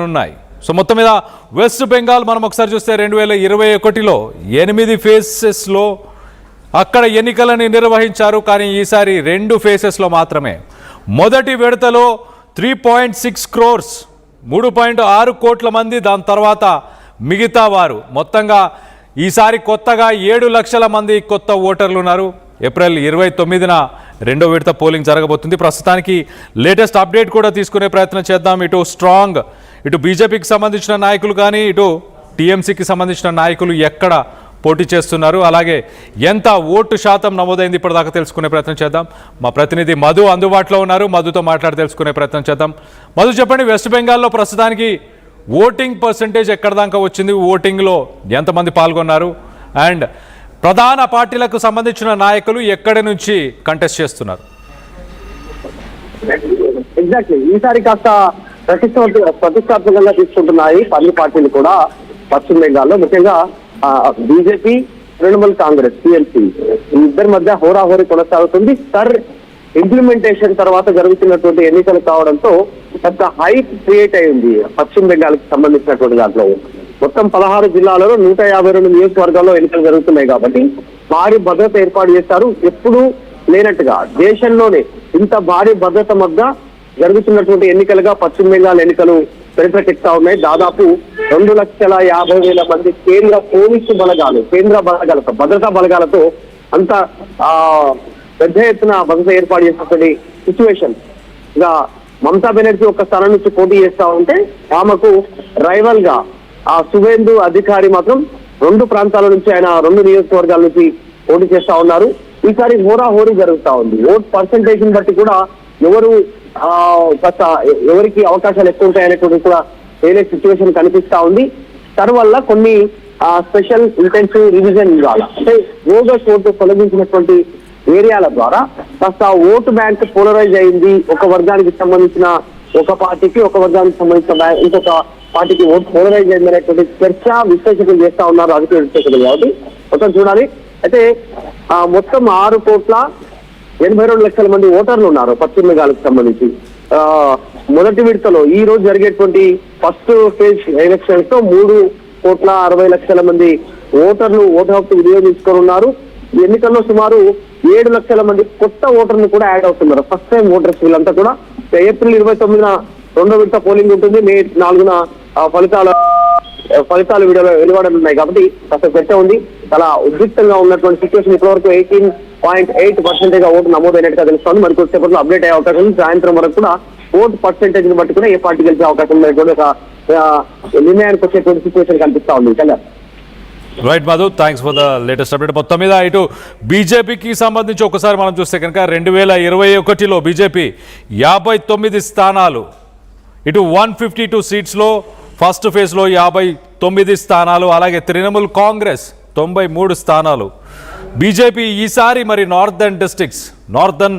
ఉన్నాయి. సో మొత్తం మీద వెస్ట్ బెంగాల్ మనం ఒకసారి చూస్తే 2021లో 8 ఫేసెస్లో అక్కడ ఎన్నికలని నిర్వహించారు. కానీ ఈసారి 2 ఫేసెస్లో మాత్రమే. మొదటి విడతలో 3.6 crores 3.6 కోట్ల మంది, దాని తర్వాత మిగతా వారు. మొత్తంగా ఈసారి కొత్తగా 7 లక్షల మంది కొత్త ఓటర్లు ఉన్నారు. ఏప్రిల్ 29న 2వ విడత పోలింగ్ జరగబోతుంది. ప్రస్తుతానికి లేటెస్ట్ అప్డేట్ కూడా తీసుకునే ప్రయత్నం చేద్దాం. ఇటు బీజేపీకి సంబంధించిన నాయకులు కానీ ఇటు టీఎంసీకి సంబంధించిన నాయకులు ఎక్కడ పోటీ చేస్తున్నారు, అలాగే ఎంత ఓటు శాతం నమోదైంది ఇప్పటిదాకా తెలుసుకునే ప్రయత్నం చేద్దాం. మా ప్రతినిధి మధు అందుబాటులో ఉన్నారు. మధుతో మాట్లాడి తెలుసుకునే ప్రయత్నం చేద్దాం. మధు, చెప్పండి, వెస్ట్ బెంగాల్లో ప్రస్తుతానికి ఓటింగ్ పర్సంటేజ్ ఎక్కడ దాకా వచ్చింది? ఓటింగ్లో ఎంతమంది పాల్గొన్నారు? అండ్ ప్రధాన పార్టీలకు సంబంధించిన నాయకులు ఎక్కడి నుంచి కంటెస్ట్ చేస్తున్నారు? ఎగ్జాక్ట్లీ ఈసారి కాస్త ప్రతిష్టాత్మకంగా తీసుకుంటున్నాయి అన్ని పార్టీలు కూడా పశ్చిమ బెంగాల్లో. ముఖ్యంగా బీజేపీ, తృణమూల్ కాంగ్రెస్, టీఎంసీ ఈ ఇద్దరి మధ్య హోరాహోరీ కొనసాగుతుంది. ఇంప్లిమెంటేషన్ తర్వాత జరుగుతున్నటువంటి ఎన్నికలు కావడంతో పెద్ద హైప్ క్రియేట్ అయింది పశ్చిమ బెంగాల్ కి సంబంధించినటువంటి దాంట్లో. మొత్తం 16 జిల్లాలలో 152 నియోజకవర్గాల్లో ఎన్నికలు జరుగుతున్నాయి కాబట్టి భారీ భద్రత ఏర్పాటు చేశారు. ఎప్పుడూ లేనట్టుగా దేశంలోనే ఇంత భారీ భద్రత మధ్య జరుగుతున్నటువంటి ఎన్నికలుగా పశ్చిమ బెంగాల్ ఎన్నికలు పరిప్రకెత్తా ఉన్నాయి. దాదాపు 2,50,000 మంది కేంద్ర పోలీసు బలగాలు, భద్రతా బలగాలతో అంత పెద్ద ఎత్తున భద్రత ఏర్పాటు చేసినటువంటి సిచ్యువేషన్. ఇక మమతా బెనర్జీ ఒక స్థానం నుంచి పోటీ చేస్తా ఉంటే ఆమెకు రైవల్ గా సువేందు అధికారి మాత్రం 2 ప్రాంతాల నుంచి, ఆయన 2 నియోజకవర్గాల నుంచి పోటీ చేస్తా ఉన్నారు. ఈసారి హోరాహోరీ జరుగుతా ఉంది. ఓట్ పర్సంటేజ్ బట్టి కూడా ఎవరికి అవకాశాలు ఎక్కువ ఉంటాయనేటువంటి కూడా వేరే సిచ్యువేషన్ కనిపిస్తా ఉంది. వల్ల కొన్ని స్పెషల్ ఇంటెన్సివ్ రివిజన్ ఇవ్వాలి, అంటే బోగస్ ఓటు తొలగించినటువంటి ఏరియాల ద్వారా కాస్త ఓటు బ్యాంక్ పోలరైజ్ అయింది. ఒక వర్గానికి సంబంధించిన ఒక పార్టీకి, ఒక వర్గానికి సంబంధించిన ఇంకొక పార్టీకి ఓటు పోలరైజ్ అయింది అనేటువంటి చర్చ విశ్లేషకులు చేస్తా ఉన్నారు, రాజకీయ విశ్లేషకులు. కాబట్టి మొత్తం చూడాలి. అయితే మొత్తం 6,82,00,000 మంది ఓటర్లు ఉన్నారు పశ్చిమ బెంగాల్కి సంబంధించి. మొదటి విడతలో ఈ రోజు జరిగేటువంటి ఫస్ట్ ఫేజ్ ఎలక్షన్స్ తో 3,60,00,000 మంది ఓటర్లు ఓటు హక్కు వినియోగించుకొని ఉన్నారు. ఈ ఎన్నికల్లో సుమారు 7 లక్షల మంది కొత్త ఓటర్లు కూడా యాడ్ అవుతున్నారు. ఫస్ట్ టైం ఓటర్స్ వీళ్ళంతా కూడా. ఏప్రిల్ 29న 2వ విడత పోలింగ్ ఉంటుంది. మే 4న ఫలితాలు వెలువడనున్నాయి. కాబట్టి కాస్త చర్చ ఉంది. చాలా ఉద్రిక్తంగా ఉన్నటువంటి సిచ్యువేషన్. ఇప్పటివరకు 18.8% ఓటు నమోదైనట్టుగా తెలుస్తోంది. మరి కొద్దిసేపట్లో అప్డేట్ అయ్యే అవకాశం ఉంది. సాయంత్రం వరకు కూడా ఓటు పర్సెంటేజ్ ని బట్టి కూడా ఏ పార్టీ గెలిచే అవకాశం ఉన్నటువంటి ఒక నిర్ణయానికి వచ్చేటువంటి సిచ్యువేషన్ కనిపిస్తా ఉంది. Right Madhu, thanks for the latest update. మొత్తం మీద ఇటు బీజేపీకి సంబంధించి ఒకసారి మనం చూస్తే కనుక 2021లో బీజేపీ 59 స్థానాలు, ఇటు 152 సీట్స్లో ఫస్ట్ ఫేజ్లో 59 స్థానాలు, అలాగే తృణమూల్ కాంగ్రెస్ 93 స్థానాలు. బీజేపీ ఈసారి మరి నార్థన్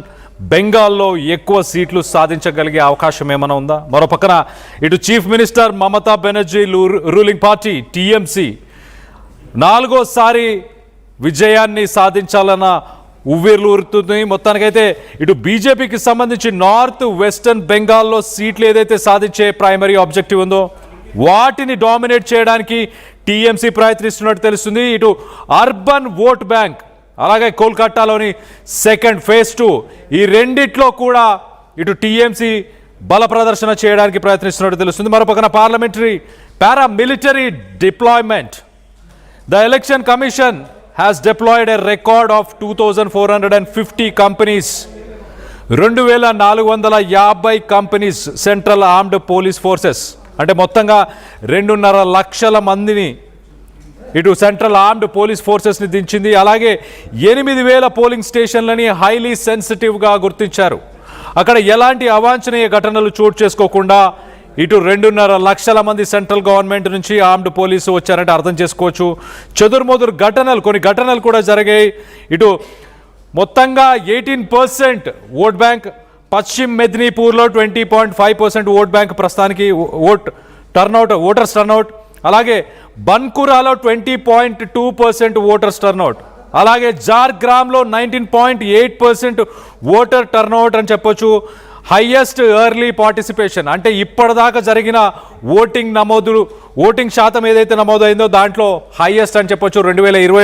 బెంగాల్లో ఎక్కువ సీట్లు సాధించగలిగే అవకాశం ఏమైనా ఉందా? మరో పక్కన ఇటు chief minister Mamata Banerjee ruling party TMC 4వ విజయాన్ని సాధించాలన్న ఉవ్వేర్లు ఊరుతుంది. మొత్తానికైతే ఇటు బీజేపీకి సంబంధించి నార్త్ వెస్టర్న్ బెంగాల్లో సీట్లు ఏదైతే సాధించే ప్రైమరీ ఆబ్జెక్టివ్ ఉందో వాటిని డామినేట్ చేయడానికి టీఎంసీ ప్రయత్నిస్తున్నట్టు తెలుస్తుంది. ఇటు అర్బన్ ఓట్ బ్యాంక్, అలాగే కోల్కతాలోని సెకండ్ ఫేజ్ 2 ఈ రెండిట్లో కూడా ఇటు టీఎంసీ బల ప్రదర్శన చేయడానికి ప్రయత్నిస్తున్నట్టు తెలుస్తుంది. మరోపక్కన paramilitary deployment. The Election Commission has deployed a record of 2,450 companies, 2,450 companies, central armed police forces, అంటే మొత్తంగా 2.5 లక్షల మందిని ఇటు సెంట్రల్ ఆర్మ్డ్ పోలీస్ ఫోర్సెస్ని దించింది. అలాగే 8,000 పోలింగ్ స్టేషన్లని హైలీ సెన్సిటివ్గా గుర్తించారు. అక్కడ ఎలాంటి అవాంఛనీయ ఘటనలు చోటు చేసుకోకుండా ఇటు 2.5 లక్షల మంది సెంట్రల్ గవర్నమెంట్ నుంచి ఆర్మ్డ్ పోలీసు వచ్చారంటే అర్థం చేసుకోవచ్చు. చెదురుమదురు కొన్ని ఘటనలు కూడా జరిగాయి. ఇటు మొత్తంగా 18% ఓట్ బ్యాంక్, పశ్చిమ మెదినీపూర్లో 20.5% ఓట్ బ్యాంక్ ప్రస్తుతానికి ఓటర్స్ టర్నౌట్, అలాగే బన్కురాలో 20.2% ఓటర్స్ టర్నౌట్, అలాగే జార్గ్రామ్లో 19.8% ఓటర్ టర్నౌట్ అని చెప్పొచ్చు. హైయెస్ట్ ఎర్లీ పార్టిసిపేషన్, అంటే ఇప్పటిదాకా జరిగిన ఓటింగ్ శాతం ఏదైతే నమోదైందో దాంట్లో హైయెస్ట్ అని చెప్పొచ్చు 2021